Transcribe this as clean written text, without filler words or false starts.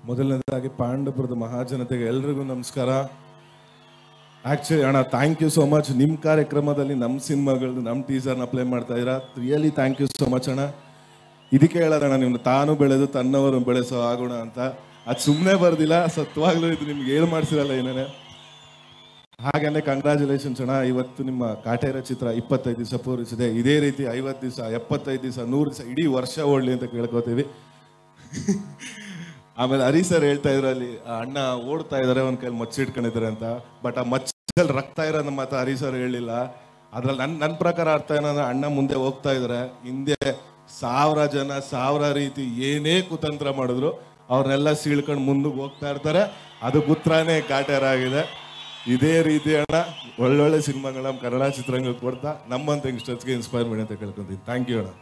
ಮೊದಲನೇದಾಗಿ ಪಾಂಡವಪುರದ ಮಹಾಜನತೆಗೆ ಎಲ್ರಿಗೂ ನಮಸ್ಕಾರ. ಆಕ್ಚುಲಿ ಅಣ್ಣ ಥ್ಯಾಂಕ್ ಯು ಸೋ ಮಚ್. ನಿಮ್ಮ ಕಾರ್ಯಕ್ರಮದಲ್ಲಿ ನಮ್ಮ ಸಿನಿಮಾಗಳದ್ದು ನಮ್ಮ ಟೀಸರ್ನ ಪ್ಲೇ ಮಾಡ್ತಾ ಇದ್ದೀರಾ. Really thank you so much ಅಣ್ಣ. ಇದಕ್ಕೆ ಹೇಳೋದಣ್ಣ, ನಿಮ್ಗೆ ತಾನು ಬೆಳೆದು ತನ್ನವರು ಬೆಳೆಸೋ ಆಗೋಣ ಅಂತ. ಅದು ಸುಮ್ಮನೆ ಬರ್ದಿಲ್ಲ, ಸತ್ವಾಗ್ಲೂ ಇದು ನಿಮ್ಗೆ ಹೇಳಿ ಮಾಡ್ಸಿರಲ್ಲ ಏನೇನೆ. ಹಾಗೇನೆ ಕಂಗ್ರ್ಯಾಚುಲೇಷನ್ಸ್ ಅಣ್ಣ. ಇವತ್ತು ನಿಮ್ಮ ಕಾಟೇರ ಚಿತ್ರ 25 ದಿವಸ ಪೂರೈಸಿದೆ. ಇದೇ ರೀತಿ 50 ದಿವಸ, 75 ದಿವಸ, 100 ದಿವಸ, ಇಡೀ ವರ್ಷ ಓಡ್ಲಿ ಅಂತ ಕೇಳ್ಕೊತೀವಿ. ಆಮೇಲೆ ಹರಿ ಸರ್ ಹೇಳ್ತಾ ಇದ್ರು, ಅಲ್ಲಿ ಅಣ್ಣ ಓಡ್ತಾ ಇದಾರೆ, ಒಂದ್ ಕೈಲಿ ಮಚ್ಚಿಟ್ಕೊಂಡಿದ್ದಾರೆ ಅಂತ. ಬಟ್ ಆ ಮಚ್ಚಲ್ಲಿ ರಕ್ತ ಇರೋದು ಮಾತ್ರ ಹರಿ ಸರ್ ಹೇಳಿಲ್ಲ. ಅದ್ರಲ್ಲಿ ನನ್ನ ಪ್ರಕಾರ ಅರ್ಥ ಏನಂದ್ರೆ, ಅಣ್ಣ ಮುಂದೆ ಹೋಗ್ತಾ ಇದಾರೆ, ಹಿಂದೆ 1000 ಜನ 1000 ರೀತಿ ಏನೇ ಕುತಂತ್ರ ಮಾಡಿದ್ರು ಅವ್ರನ್ನೆಲ್ಲ ಸೀಳ್ಕೊಂಡು ಮುಂದಕ್ಕೆ ಹೋಗ್ತಾ ಇರ್ತಾರೆ. ಅದು ಉತ್ತರನೇ ಕಾಟೇರ ಆಗಿದೆ. ಇದೇ ರೀತಿ ಅಣ್ಣ ಒಳ್ಳೊಳ್ಳೆ ಸಿನಿಮಾಗಳ ಕನ್ನಡ ಚಿತ್ರರಂಗಕ್ಕೆ ಕೊಡ್ತಾ ನಮ್ಮಂತ ಯಂಗ್ಸ್ಟರ್ಸ್ಗೆ ಇನ್ಸ್ಪೈರ್ ಮಾಡಿ ಅಂತ ಕೇಳ್ಕೊಂತೀನಿ. ಥ್ಯಾಂಕ್ ಯು ಅಣ್ಣ.